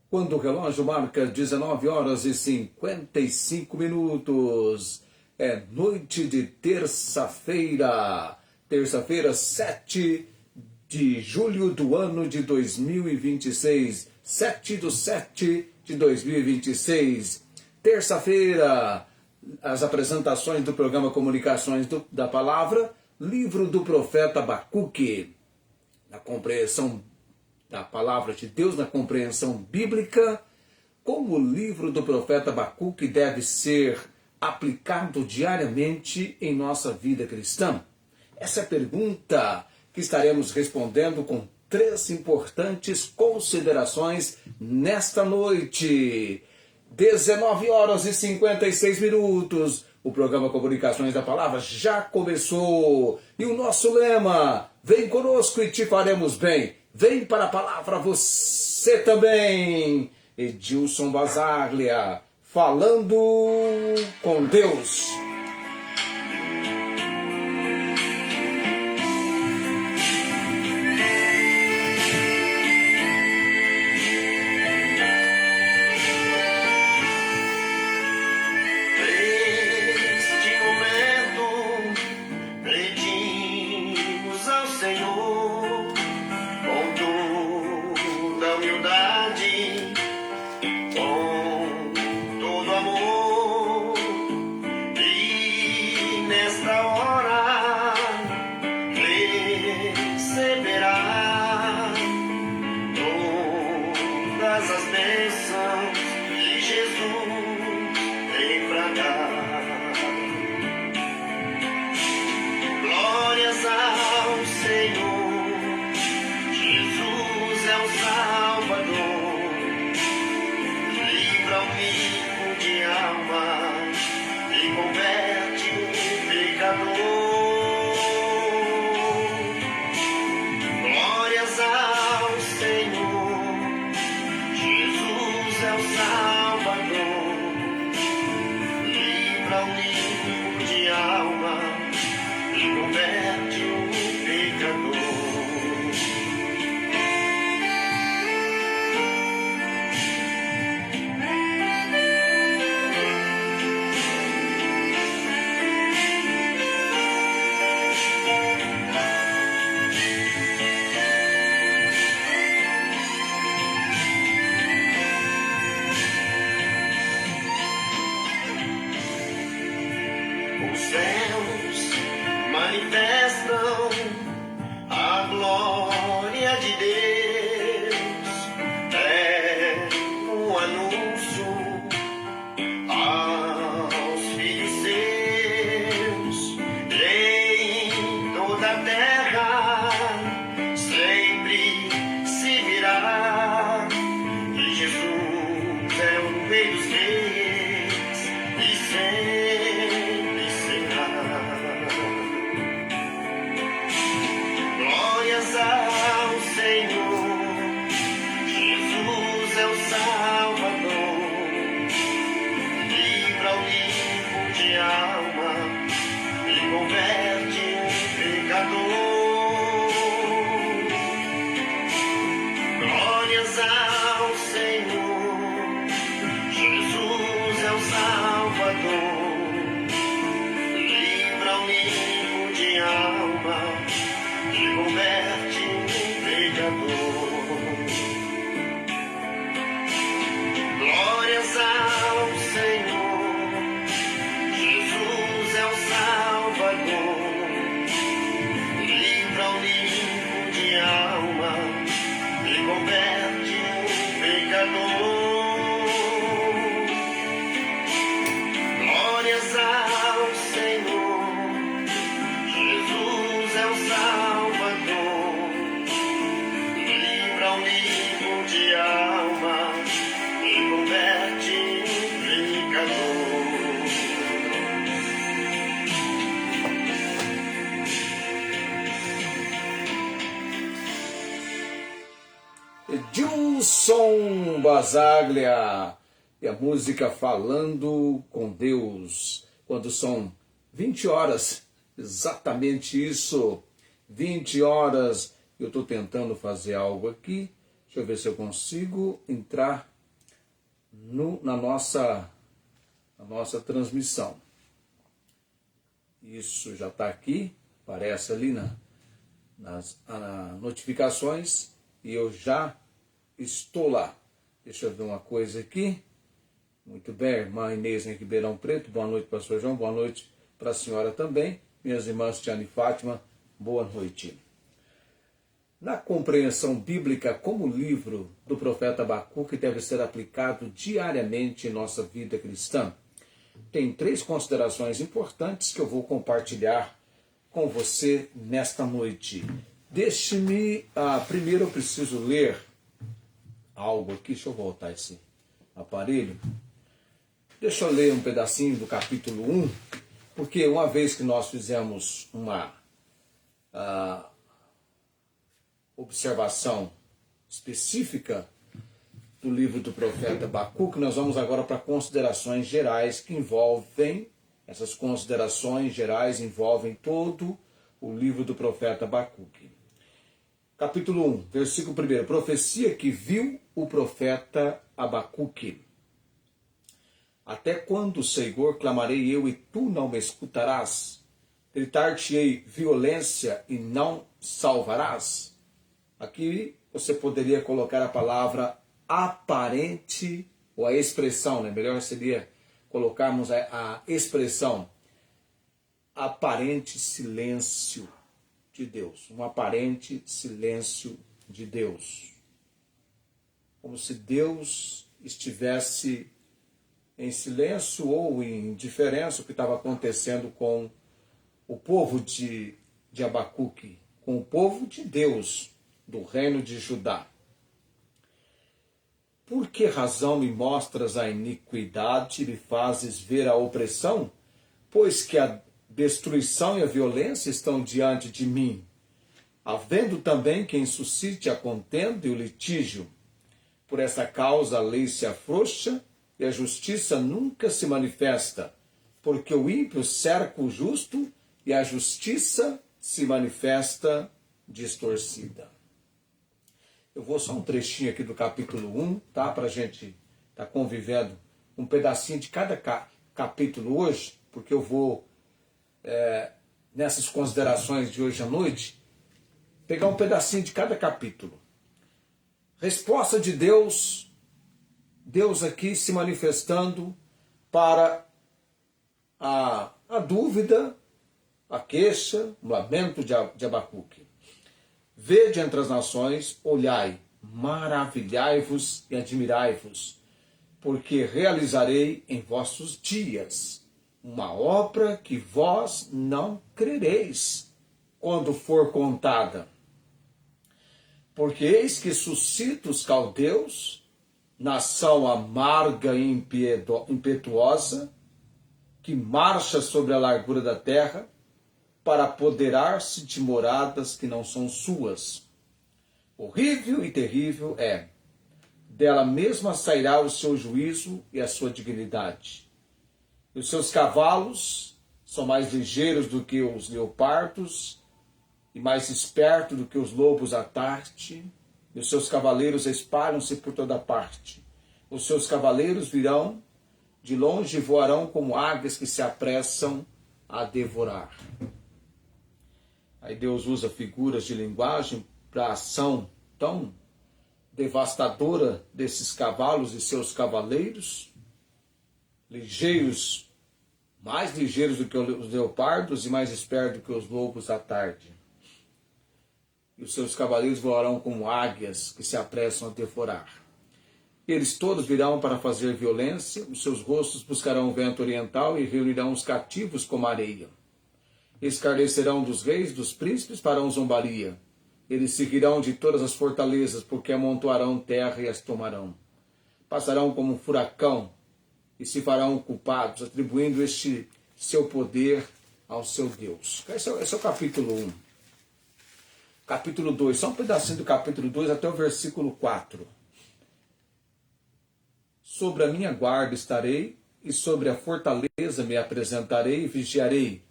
Quando o relógio marca 19 horas e 55 minutos, é noite de terça-feira, 7 de julho do ano de 2026, 7/7/2026, terça-feira, as apresentações do programa Comunicações da Palavra, livro do profeta Abacuque, na compreensão da palavra de Deus, na compreensão bíblica, como o livro do profeta Abacuque deve ser aplicado diariamente em nossa vida cristã? Essa é a pergunta que estaremos respondendo com 3 importantes considerações nesta noite. 19 horas e 56 minutos. O programa Comunicações da Palavra já começou. E o nosso lema: vem conosco e te faremos bem. Vem para a palavra você também. Edilson Basaglia, falando com Deus. Edilson Basaglia e a música Falando com Deus, quando são 20 horas, exatamente isso, 20 horas, eu estou tentando fazer algo aqui, Deixa eu ver se eu consigo entrar na nossa transmissão. Isso já está aqui, aparece ali nas notificações e eu já estou lá. Deixa eu ver uma coisa aqui. Muito bem, irmã Inês em Ribeirão Preto, boa noite, pastor João, boa noite para a senhora também. Minhas irmãs Tiana e Fátima, boa noite. Na compreensão bíblica, como o livro do profeta Abacuque deve ser aplicado diariamente em nossa vida cristã, tem 3 considerações importantes que eu vou compartilhar com você nesta noite. Deixe-me, primeiro eu preciso ler algo aqui, deixa eu voltar esse aparelho. Deixa eu ler um pedacinho do capítulo 1, porque uma vez que nós fizemos uma observação específica do livro do profeta Abacuque, nós vamos agora para considerações gerais que envolvem, essas considerações gerais envolvem todo o livro do profeta Abacuque. Capítulo 1, versículo 1, profecia que viu o profeta Abacuque. Até quando, Senhor, clamarei eu e tu não me escutarás? Gritar-te-ei violência e não salvarás? Aqui você poderia colocar a palavra aparente, ou a expressão, né? Melhor seria colocarmos a expressão aparente silêncio de Deus. Um aparente silêncio de Deus. Como se Deus estivesse em silêncio ou em indiferença o que estava acontecendo com o povo de Abacuque, com o povo de Deus, do reino de Judá. Por que razão me mostras a iniquidade e me fazes ver a opressão? Pois que a destruição e a violência estão diante de mim, havendo também quem suscite a contenda e o litígio. Por essa causa a lei se afrouxa e a justiça nunca se manifesta, porque o ímpio cerca o justo e a justiça se manifesta distorcida. Eu vou só um trechinho aqui do capítulo 1, tá? Para a gente estar convivendo um pedacinho de cada capítulo hoje, porque eu vou, nessas considerações de hoje à noite, pegar um pedacinho de cada capítulo. Resposta de Deus, Deus aqui se manifestando para a dúvida, a queixa, o lamento de Abacuque. Vede entre as nações, olhai, maravilhai-vos e admirai-vos, porque realizarei em vossos dias uma obra que vós não crereis, quando for contada. Porque eis que suscito os caldeus, nação amarga e impetuosa, que marcha sobre a largura da terra, para apoderar-se de moradas que não são suas. Horrível e terrível é. Dela mesma sairá o seu juízo e a sua dignidade. E os seus cavalos são mais ligeiros do que os leopardos e mais espertos do que os lobos à tarde. E os seus cavaleiros espalham-se por toda parte. Os seus cavaleiros virão de longe e voarão como águias que se apressam a devorar. Aí Deus usa figuras de linguagem para a ação tão devastadora desses cavalos e seus cavaleiros, ligeiros, mais ligeiros do que os leopardos e mais espertos do que os lobos à tarde. E os seus cavaleiros voarão como águias que se apressam a devorar. Eles todos virão para fazer violência, os seus rostos buscarão o vento oriental e reunirão os cativos como areia. Escarnecerão dos reis, dos príncipes, farão zombaria. Eles seguirão de todas as fortalezas, porque amontoarão terra e as tomarão. Passarão como um furacão e se farão culpados, atribuindo este seu poder ao seu Deus. Esse é o capítulo 1. Capítulo 2, só um pedacinho do capítulo 2 até o versículo 4. Sobre a minha guarda estarei, e sobre a fortaleza me apresentarei e vigiarei,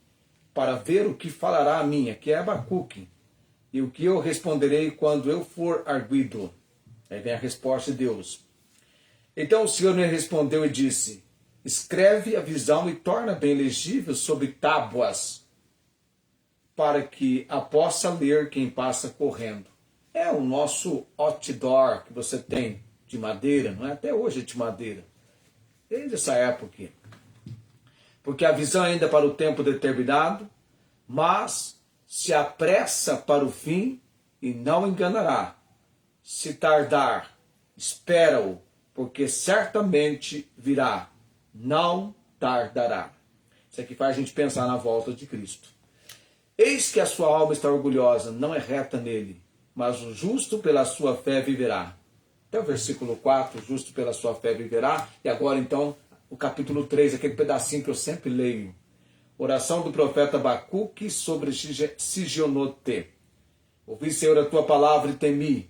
para ver o que falará a mim, que é Abacuque, e o que eu responderei quando eu for arguido. Aí vem a resposta de Deus. Então o Senhor me respondeu e disse: escreve a visão e torna bem legível sobre tábuas, para que a possa ler quem passa correndo. É o nosso outdoor que você tem de madeira, não é? Até hoje é de madeira. Desde essa época. Porque a visão ainda é para o tempo determinado, mas se apressa para o fim e não enganará. Se tardar, espera-o, porque certamente virá, não tardará. Isso aqui faz a gente pensar na volta de Cristo. Eis que a sua alma está orgulhosa, não é reta nele, mas o justo pela sua fé viverá. Até o versículo 4, o justo pela sua fé viverá. E agora então, o capítulo 3, aquele pedacinho que eu sempre leio. Oração do profeta Abacuque sobre Sigionote. Ouvi, Senhor, a tua palavra e temi.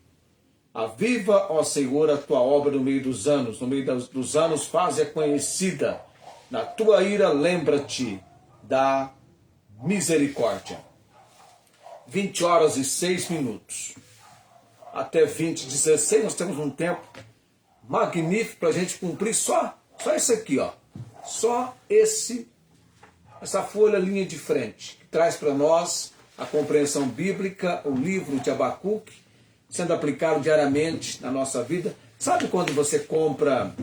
Aviva, ó Senhor, a tua obra no meio dos anos. No meio dos anos faze-a conhecida. Na tua ira lembra-te da misericórdia. 20h06. Até 20h16 nós temos um tempo magnífico para a gente cumprir só isso aqui, ó. Só essa folha linha de frente, que traz para nós a compreensão bíblica, o livro de Abacuque, sendo aplicado diariamente na nossa vida. Sabe quando você compra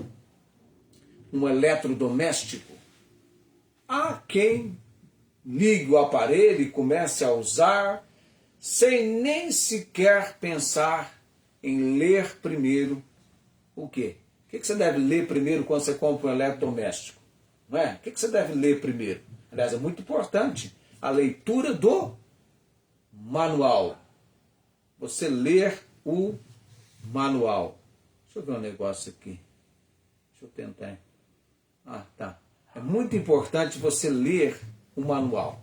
um eletrodoméstico? Há quem ligue o aparelho e comece a usar sem nem sequer pensar em ler primeiro o quê? O que você deve ler primeiro quando você compra um eletrodoméstico? Não é? O que você deve ler primeiro? Aliás, é muito importante a leitura do manual. Você ler o manual. Deixa eu ver um negócio aqui. Deixa eu tentar. Ah, tá. É muito importante você ler o manual.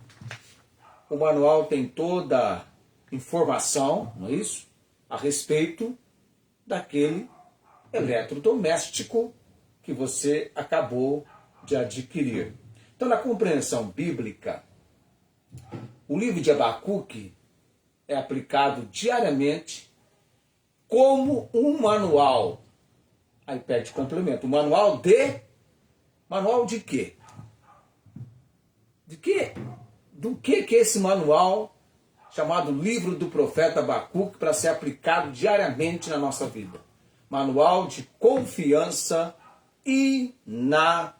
O manual tem toda a informação, não é isso? A respeito daquele eletrodoméstico que você acabou de adquirir. Então, na compreensão bíblica, o livro de Abacuque é aplicado diariamente como um manual. Aí pede complemento. Manual de quê? De quê? Do que é esse manual chamado Livro do Profeta Abacuque para ser aplicado diariamente na nossa vida? Manual de confiança inabalável.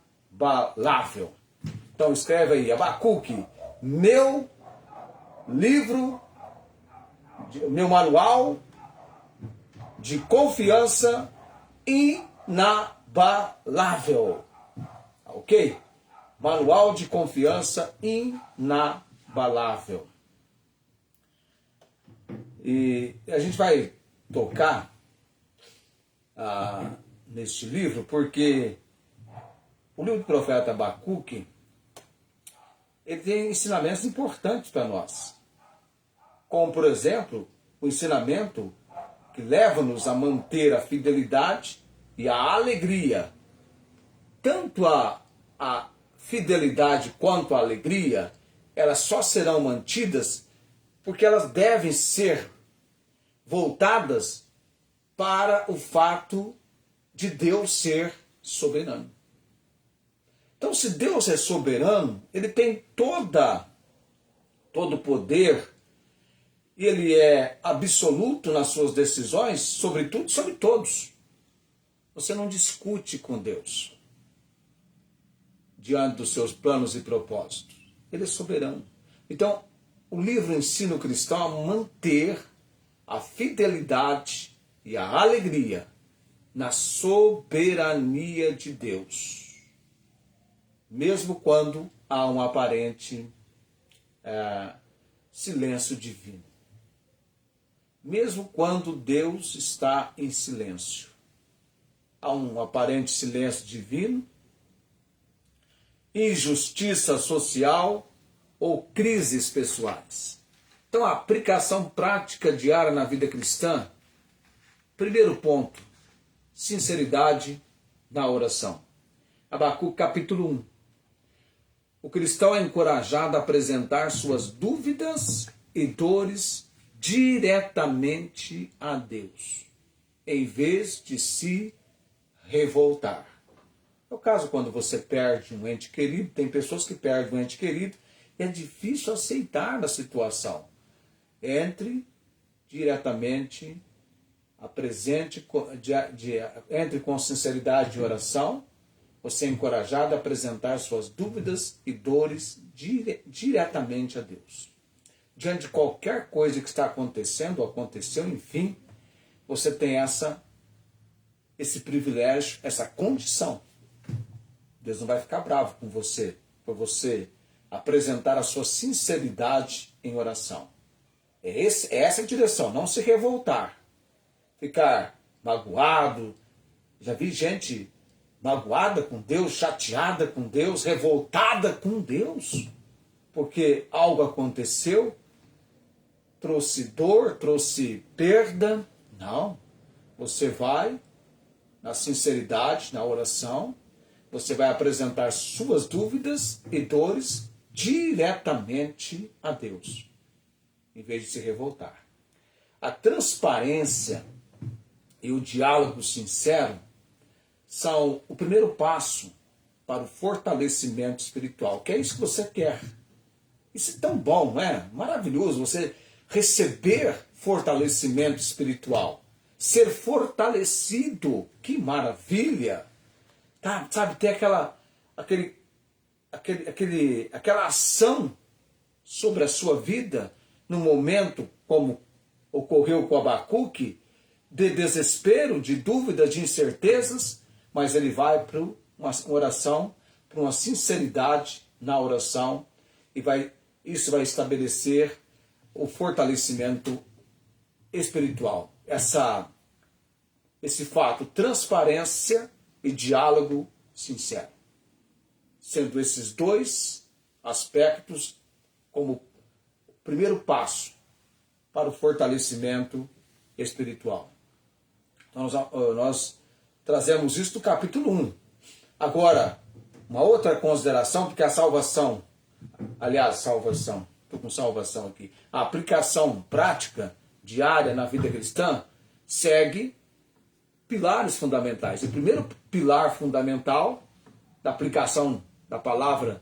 Então escreve aí, Abacuque, meu manual de confiança inabalável. Ok? Manual de confiança inabalável. E a gente vai tocar neste livro, porque o livro do profeta Abacuque, ele tem ensinamentos importantes para nós. Como, por exemplo, o ensinamento que leva-nos a manter a fidelidade e a alegria. Tanto a fidelidade quanto a alegria, elas só serão mantidas porque elas devem ser voltadas para o fato de Deus ser soberano. Então, se Deus é soberano, ele tem todo o poder, e ele é absoluto nas suas decisões, sobre tudo e sobre todos. Você não discute com Deus diante dos seus planos e propósitos. Ele é soberano. Então, o livro ensina o cristão a manter a fidelidade e a alegria na soberania de Deus, mesmo quando há um aparente silêncio divino. Mesmo quando Deus está em silêncio, há um aparente silêncio divino, injustiça social ou crises pessoais. Então, a aplicação prática diária na vida cristã, primeiro ponto, sinceridade na oração. Abacuque capítulo 1. O cristão é encorajado a apresentar suas dúvidas e dores diretamente a Deus. em vez de se revoltar. É o caso quando você perde um ente querido, tem pessoas que perdem um ente querido, e é difícil aceitar a situação. Entre diretamente, entre com sinceridade de oração, você é encorajado a apresentar suas dúvidas e dores diretamente a Deus. Diante de qualquer coisa que está acontecendo, ou aconteceu, enfim, você tem esse privilégio, essa condição. Deus não vai ficar bravo com você, por você apresentar a sua sinceridade em oração. É essa a direção, não se revoltar, ficar magoado. Já vi gente magoada com Deus, chateada com Deus, revoltada com Deus, porque algo aconteceu, trouxe dor, trouxe perda. Não, você vai na sinceridade, na oração, você vai apresentar suas dúvidas e dores diretamente a Deus, em vez de se revoltar. A transparência e o diálogo sincero são o primeiro passo para o fortalecimento espiritual, que é isso que você quer. Isso é tão bom, não é? Maravilhoso você receber fortalecimento espiritual. Ser fortalecido, que maravilha! Tá, sabe, ter aquela ação sobre a sua vida, num momento como ocorreu com Abacuque, de desespero, de dúvida, de incertezas, mas ele vai para uma oração, para uma sinceridade na oração, e isso vai estabelecer o fortalecimento espiritual. Esse fato, transparência e diálogo sincero. Sendo esses dois aspectos como o primeiro passo para o fortalecimento espiritual. Então, nós trazemos isso do capítulo 1. Agora, uma outra consideração, porque a salvação, estou com salvação aqui, a aplicação prática diária na vida cristã segue pilares fundamentais. O primeiro pilar fundamental da aplicação da palavra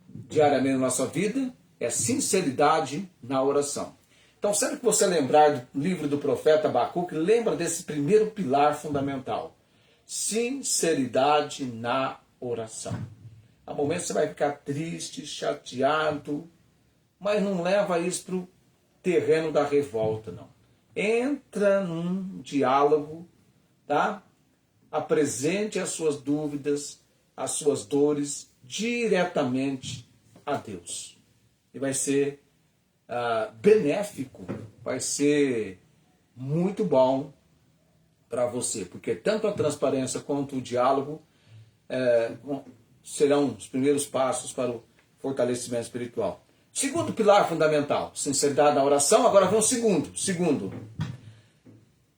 diariamente na nossa vida é sinceridade na oração. Então, sempre que você lembrar do livro do profeta Abacuque, lembra desse primeiro pilar fundamental. Sinceridade na oração. Há momentos que você vai ficar triste, chateado, mas não leva isso para o terreno da revolta, não. Entra num diálogo, tá? Apresente as suas dúvidas, as suas dores diretamente a Deus. E vai ser benéfico, vai ser muito bom para você, porque tanto a transparência quanto o diálogo serão os primeiros passos para o fortalecimento espiritual. Segundo pilar fundamental, sinceridade na oração. Agora vamos segundo,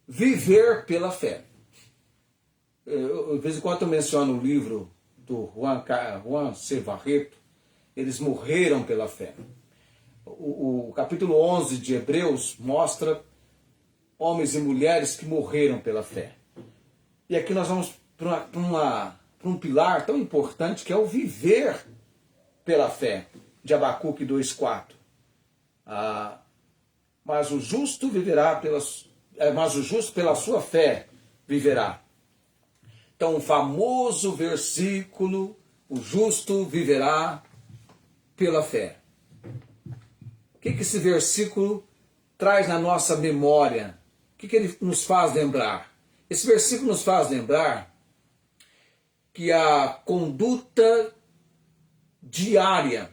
viver pela fé. De vez em quando eu menciono o livro do Juan C. Barreto. Eles morreram pela fé. O capítulo 11 de Hebreus mostra homens e mulheres que morreram pela fé. E aqui nós vamos para um pilar tão importante que é o viver pela fé, de Abacuque 2,4. Mas o justo pela sua fé viverá. Então, o famoso versículo, o justo viverá pela fé. O que esse versículo traz na nossa memória? O que ele nos faz lembrar? Esse versículo nos faz lembrar que a conduta diária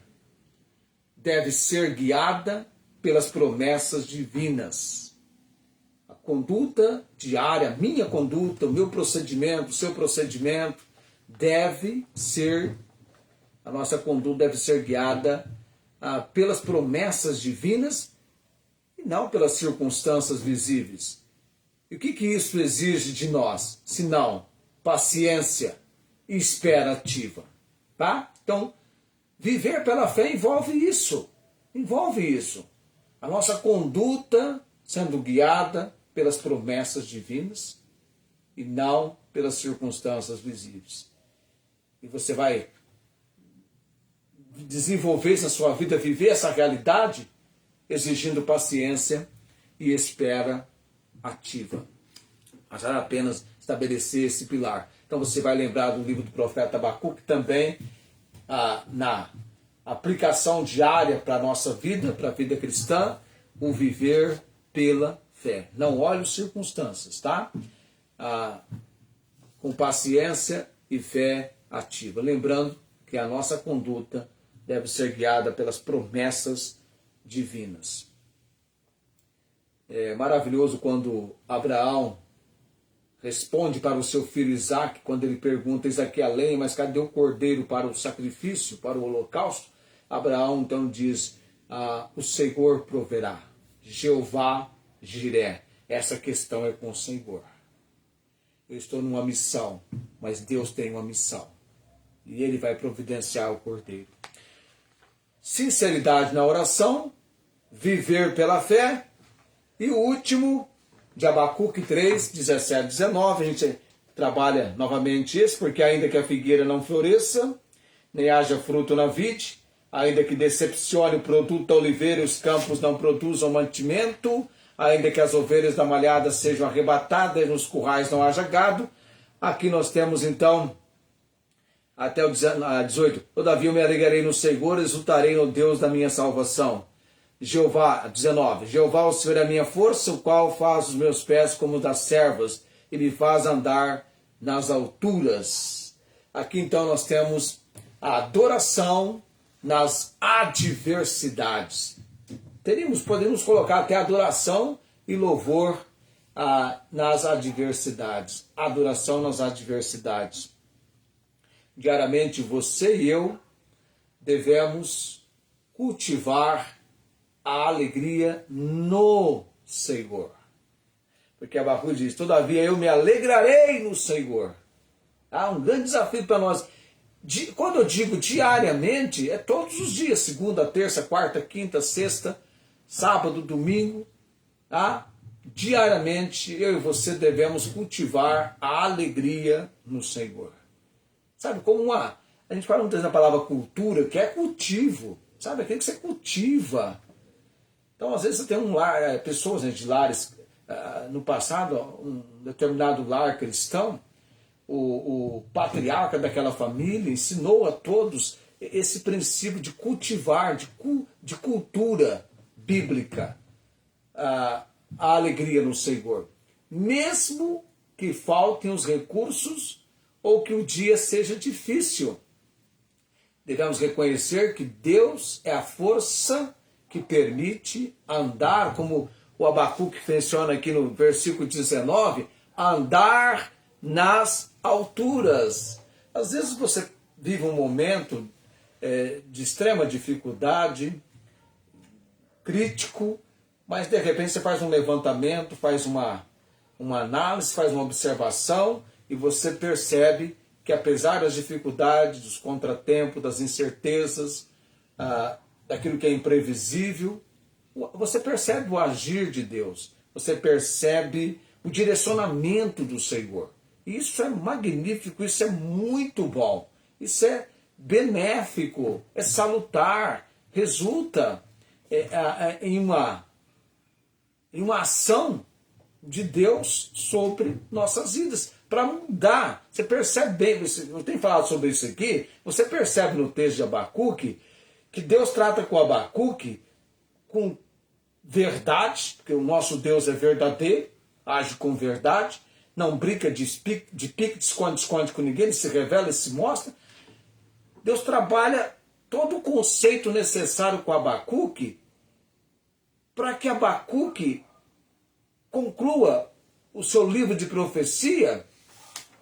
deve ser guiada pelas promessas divinas. A conduta diária, minha conduta, o meu procedimento, o seu procedimento, a nossa conduta deve ser guiada pelas promessas divinas e não pelas circunstâncias visíveis. E o que isso exige de nós? Senão, paciência e espera ativa. Tá? Então, viver pela fé envolve isso. A nossa conduta sendo guiada pelas promessas divinas e não pelas circunstâncias visíveis. E você vai desenvolver isso na sua vida, viver essa realidade, exigindo paciência e espera ativa. Mas era apenas estabelecer esse pilar. Então você vai lembrar do livro do profeta Abacuque também, na aplicação diária para a nossa vida, para a vida cristã, o viver pela fé. Não olhe as circunstâncias, tá? Com paciência e fé ativa. Lembrando que a nossa conduta deve ser guiada pelas promessas divinas. É maravilhoso quando Abraão responde para o seu filho Isaque, quando ele pergunta: eis aqui a lenha, mas cadê o cordeiro para o sacrifício, para o holocausto? Abraão então diz: o Senhor proverá, Jeová Jiré. Essa questão é com o Senhor. Eu estou numa missão, mas Deus tem uma missão. E Ele vai providenciar o cordeiro. Sinceridade na oração, viver pela fé. E o último, de Abacuque 3, 17, 19, a gente trabalha novamente isso, porque ainda que a figueira não floresça, nem haja fruto na vide, ainda que decepcione o produto da oliveira e os campos não produzam mantimento, ainda que as ovelhas da malhada sejam arrebatadas e nos currais não haja gado. Aqui nós temos então, até o 18, todavia eu me alegrarei no Senhor, exultarei no Deus da minha salvação. Jeová, 19, Jeová o Senhor é a minha força, o qual faz os meus pés como das servas e me faz andar nas alturas. Aqui então nós temos a adoração nas adversidades. Podemos colocar até adoração e louvor nas adversidades. Adoração nas adversidades. Diariamente você e eu devemos cultivar a alegria no Senhor. Porque Abacuque diz: todavia eu me alegrarei no Senhor. Um grande desafio para nós. Quando eu digo diariamente, é todos os dias, segunda, terça, quarta, quinta, sexta, sábado, domingo. Diariamente eu e você devemos cultivar a alegria no Senhor. Sabe, como a gente fala muitas vezes na palavra cultura, que é cultivo. Sabe, aquilo que você cultiva. Então, às vezes você tem um lar, pessoas de lares, no passado, um determinado lar cristão, o patriarca daquela família ensinou a todos esse princípio de cultivar, de cultura bíblica, a alegria no Senhor. Mesmo que faltem os recursos ou que o dia seja difícil, devemos reconhecer que Deus é a força que permite andar, como o Abacuque menciona aqui no versículo 19, andar nas alturas. Às vezes você vive um momento de extrema dificuldade, crítico, mas de repente você faz um levantamento, faz uma análise, faz uma observação e você percebe que apesar das dificuldades, dos contratempos, das incertezas, daquilo que é imprevisível, você percebe o agir de Deus, você percebe o direcionamento do Senhor. Isso é magnífico, isso é muito bom, isso é benéfico, é salutar, resulta em uma ação de Deus sobre nossas vidas, para mudar. Você percebe bem, eu tenho falado sobre isso aqui, você percebe no texto de Abacuque, que Deus trata com Abacuque com verdade, porque o nosso Deus é verdadeiro, age com verdade, não brinca de pique, esconde com ninguém, ele se revela, ele se mostra. Deus trabalha todo o conceito necessário com Abacuque para que Abacuque conclua o seu livro de profecia,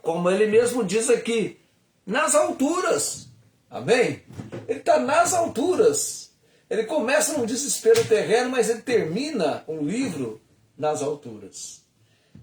como ele mesmo diz aqui, nas alturas. Amém? Ele está nas alturas. Ele começa num desespero terreno, mas ele termina um livro nas alturas.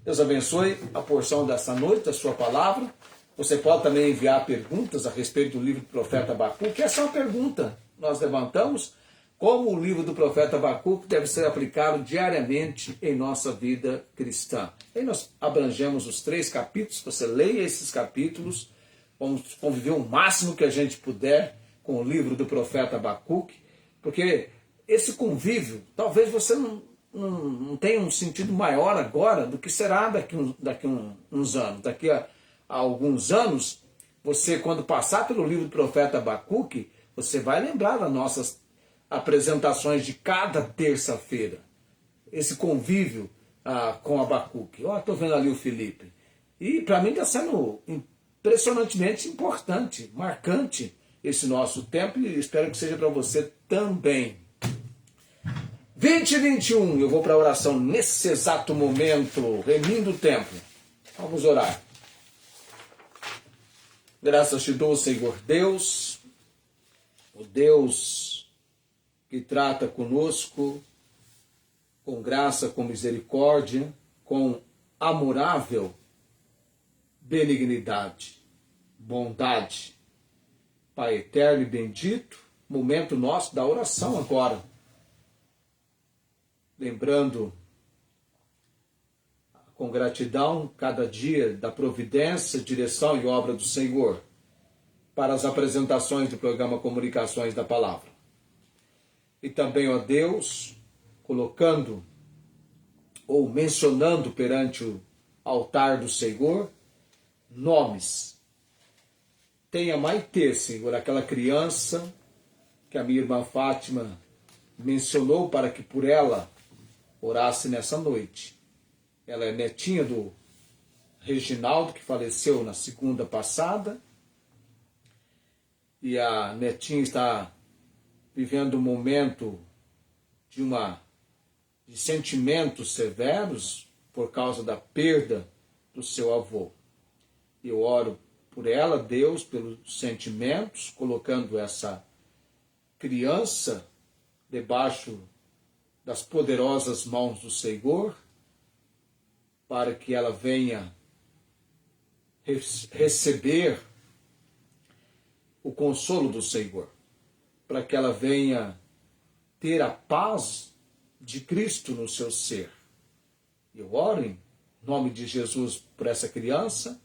Deus abençoe a porção dessa noite, da sua palavra. Você pode também enviar perguntas a respeito do livro do profeta Abacuque. Essa é uma pergunta que nós levantamos como o livro do profeta Abacuque deve ser aplicado diariamente em nossa vida cristã. Aí nós abrangemos os 3 capítulos, você leia esses capítulos, vamos conviver o máximo que a gente puder com o livro do profeta Abacuque, porque esse convívio, talvez você não tenha um sentido maior agora do que será daqui uns anos. Daqui a alguns anos, você, quando passar pelo livro do profeta Abacuque, você vai lembrar das nossas apresentações de cada terça-feira. Esse convívio com Abacuque. Estou vendo ali o Felipe. E para mim está sendo impressionantemente importante, marcante esse nosso tempo, e espero que seja para você também. 2021, eu vou para a oração nesse exato momento, remindo o tempo. Vamos orar. Graças te dou, Senhor Deus, o Deus que trata conosco com graça, com misericórdia, com amorável benignidade, bondade. Pai eterno e bendito, momento nosso da oração agora. Lembrando com gratidão cada dia da providência, direção e obra do Senhor para as apresentações do programa Comunicações da Palavra. E também, ó Deus, colocando ou mencionando perante o altar do Senhor nomes. Tenha Maitê, Senhor, aquela criança que a minha irmã Fátima mencionou para que por ela orasse nessa noite. Ela é netinha do Reginaldo, que faleceu na segunda passada, e a netinha está vivendo um momento de sentimentos severos por causa da perda do seu avô. Eu oro por ela, Deus, pelos sentimentos, colocando essa criança debaixo das poderosas mãos do Senhor, para que ela venha receber o consolo do Senhor, para que ela venha ter a paz de Cristo no seu ser. Eu oro em nome de Jesus por essa criança,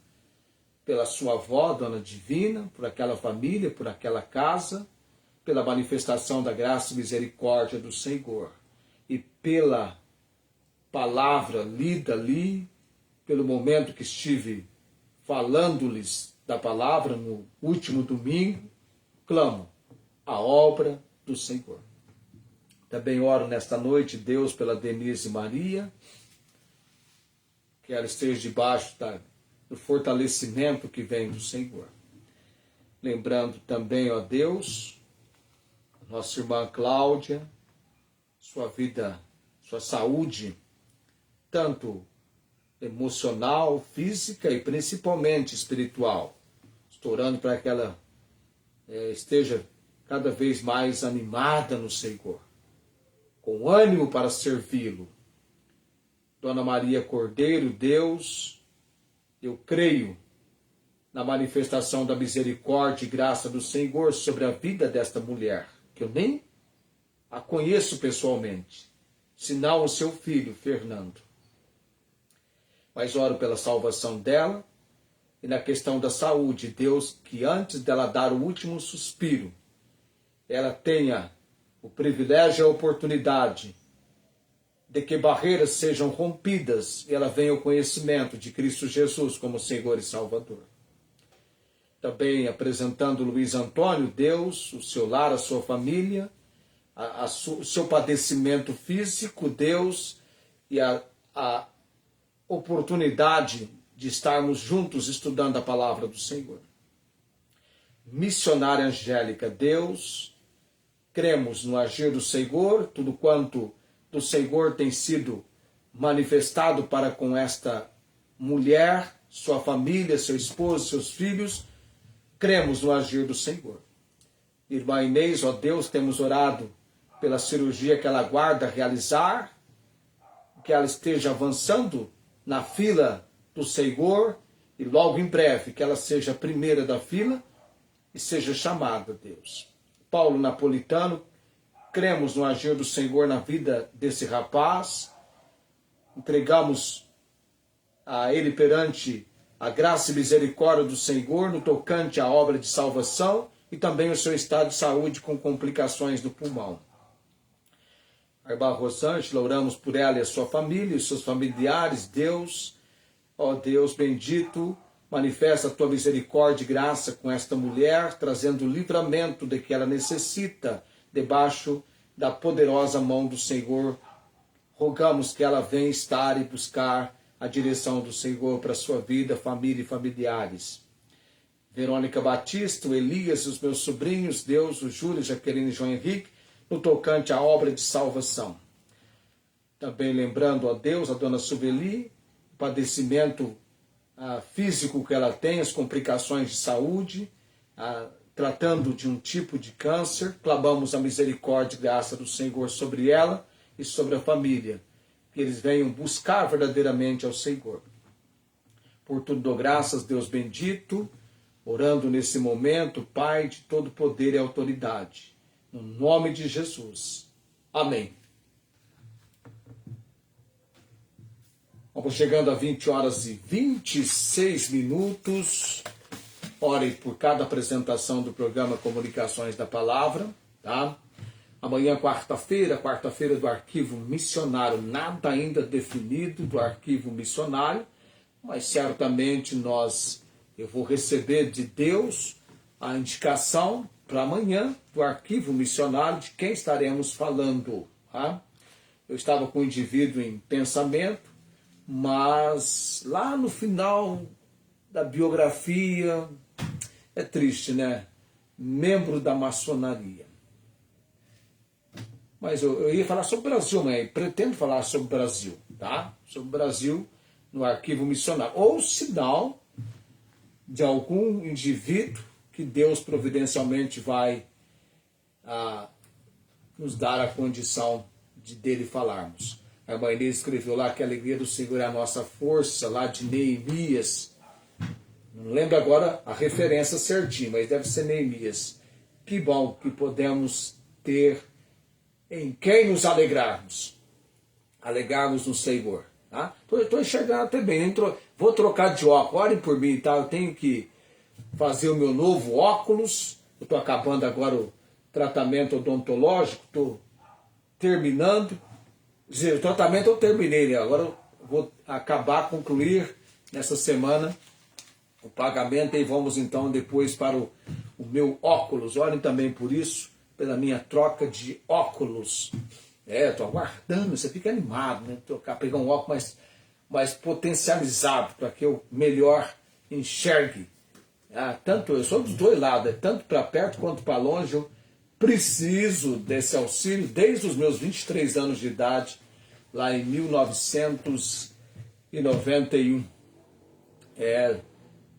pela sua avó, Dona Divina, por aquela família, por aquela casa, pela manifestação da graça e misericórdia do Senhor, e pela palavra lida ali, pelo momento que estive falando-lhes da palavra no último domingo, clamo a obra do Senhor. Também oro nesta noite, Deus, pela Denise Maria, que ela esteja debaixo do fortalecimento que vem do Senhor. Lembrando também, ó Deus, nossa irmã Cláudia, sua vida, sua saúde, tanto emocional, física e principalmente espiritual. Estou orando para que ela esteja cada vez mais animada no Senhor, com ânimo para servi-lo. Dona Maria Cordeiro, Deus, eu creio na manifestação da misericórdia e graça do Senhor sobre a vida desta mulher, que eu nem a conheço pessoalmente, senão o seu filho, Fernando. Mas oro pela salvação dela e na questão da saúde, Deus, que antes dela dar o último suspiro, ela tenha o privilégio e a oportunidade de que barreiras sejam rompidas e ela venha ao conhecimento de Cristo Jesus como Senhor e Salvador. Também apresentando Luiz Antônio, Deus, o seu lar, a sua família, o seu padecimento físico, Deus, e a oportunidade de estarmos juntos estudando a palavra do Senhor. Missionária Angélica, Deus, cremos no agir do Senhor, tudo quanto do Senhor tem sido manifestado para com esta mulher, sua família, seu esposo, seus filhos, cremos no agir do Senhor. Irmã Inês, ó Deus, temos orado pela cirurgia que ela aguarda realizar, que ela esteja avançando na fila do Senhor e logo em breve que ela seja a primeira da fila e seja chamada, Deus. Paulo Napolitano, cremos no agir do Senhor na vida desse rapaz, entregamos a ele perante a graça e misericórdia do Senhor no tocante à obra de salvação e também o seu estado de saúde com complicações do pulmão. A irmã Rosângela, oramos por ela e a sua família, os seus familiares. Deus, ó Deus bendito, manifesta a tua misericórdia e graça com esta mulher, trazendo o livramento de que ela necessita, debaixo da poderosa mão do Senhor. Rogamos que ela venha estar e buscar a direção do Senhor para a sua vida, família e familiares. Verônica Batista, o Elias e os meus sobrinhos, Deus, o Júlio, Jaqueline e João Henrique, no tocante à obra de salvação. Também lembrando a Deus, a dona Suveli, o padecimento físico que ela tem, as complicações de saúde, tratando de um tipo de câncer, clamamos a misericórdia e graça do Senhor sobre ela e sobre a família, que eles venham buscar verdadeiramente ao Senhor. Por tudo dou graças, Deus bendito, orando nesse momento, Pai de todo poder e autoridade, no nome de Jesus. Amém. Vamos chegando a 20h26. Ore por cada apresentação do programa Comunicações da Palavra, tá? Amanhã, quarta-feira do arquivo missionário, nada ainda definido do arquivo missionário, mas certamente eu vou receber de Deus a indicação para amanhã do arquivo missionário de quem estaremos falando. Tá? Eu estava com o indivíduo em pensamento, mas lá no final da biografia, é triste, né? Membro da maçonaria. Mas eu ia falar sobre o Brasil, mas pretendo falar sobre o Brasil, tá? Sobre o Brasil no arquivo missionário. Ou sinal de algum indivíduo que Deus providencialmente vai nos dar a condição dele falarmos. A irmã Inês escreveu lá que a alegria do Senhor é a nossa força, lá de Neemias. Não lembro agora a referência certinha, mas deve ser Neemias. Que bom que podemos ter em quem nos alegrarmos. Alegrarmos no Senhor. Tá? Estou enxergando até bem. Vou trocar de óculos. Orem por mim, tá? Eu tenho que fazer o meu novo óculos. Eu estou acabando agora o tratamento odontológico. Estou terminando. O tratamento eu terminei, né? Agora eu vou concluir nessa semana o pagamento e vamos então depois para o meu óculos. Orem também por isso, pela minha troca de óculos. Estou aguardando, você fica animado, né? Pegar um óculos mais potencializado para que eu melhor enxergue. Eu sou dos dois lados, tanto para perto quanto para longe. Eu preciso desse auxílio desde os meus 23 anos de idade, lá em 1991.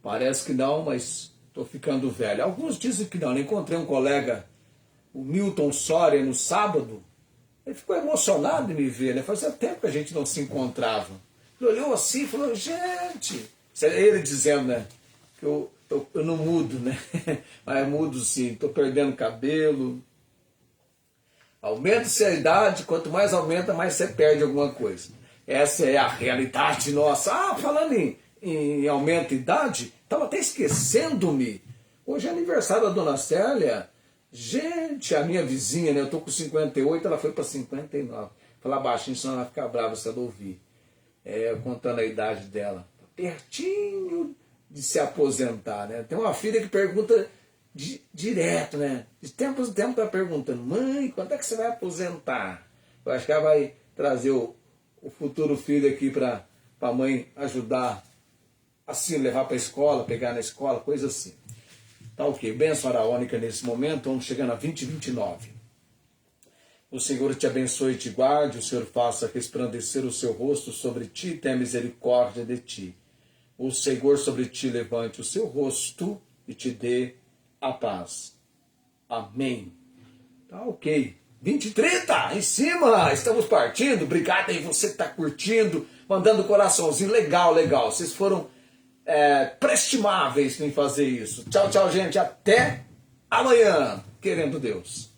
Parece que não, mas estou ficando velho. Alguns dizem que não. Eu encontrei um colega, o Milton Soria, no sábado. Ele ficou emocionado em me ver, né? Fazia tempo que a gente não se encontrava. Ele olhou assim e falou, gente... Ele dizendo, né? Que eu não mudo, né? Mas eu mudo sim, estou perdendo cabelo. Aumenta-se a idade, quanto mais aumenta, mais você perde alguma coisa. Essa é a realidade nossa. Falando em aumento de idade, estava até esquecendo-me. Hoje é aniversário da dona Célia. Gente, a minha vizinha, né? Eu estou com 58, ela foi para 59. Falar baixinho, senão ela fica brava se ela ouvir. Contando a idade dela. Pertinho de se aposentar, né? Tem uma filha que pergunta direto, né? De tempo em tempo está perguntando, mãe, quando é que você vai aposentar? Eu acho que ela vai trazer o futuro filho aqui para a mãe ajudar, assim, levar para a escola, pegar na escola, coisa assim. Tá ok, bênção araônica nesse momento, vamos chegando a 20h29. O Senhor te abençoe e te guarde, o Senhor faça resplandecer o seu rosto sobre ti e tenha misericórdia de ti. O Senhor sobre ti levante o seu rosto e te dê a paz. Amém. Tá ok. 20h30, em cima, estamos partindo. Obrigado aí você que está curtindo, mandando coraçãozinho. Legal, legal. Vocês foram prestimáveis em fazer isso. Tchau, tchau, gente. Até amanhã, querendo Deus.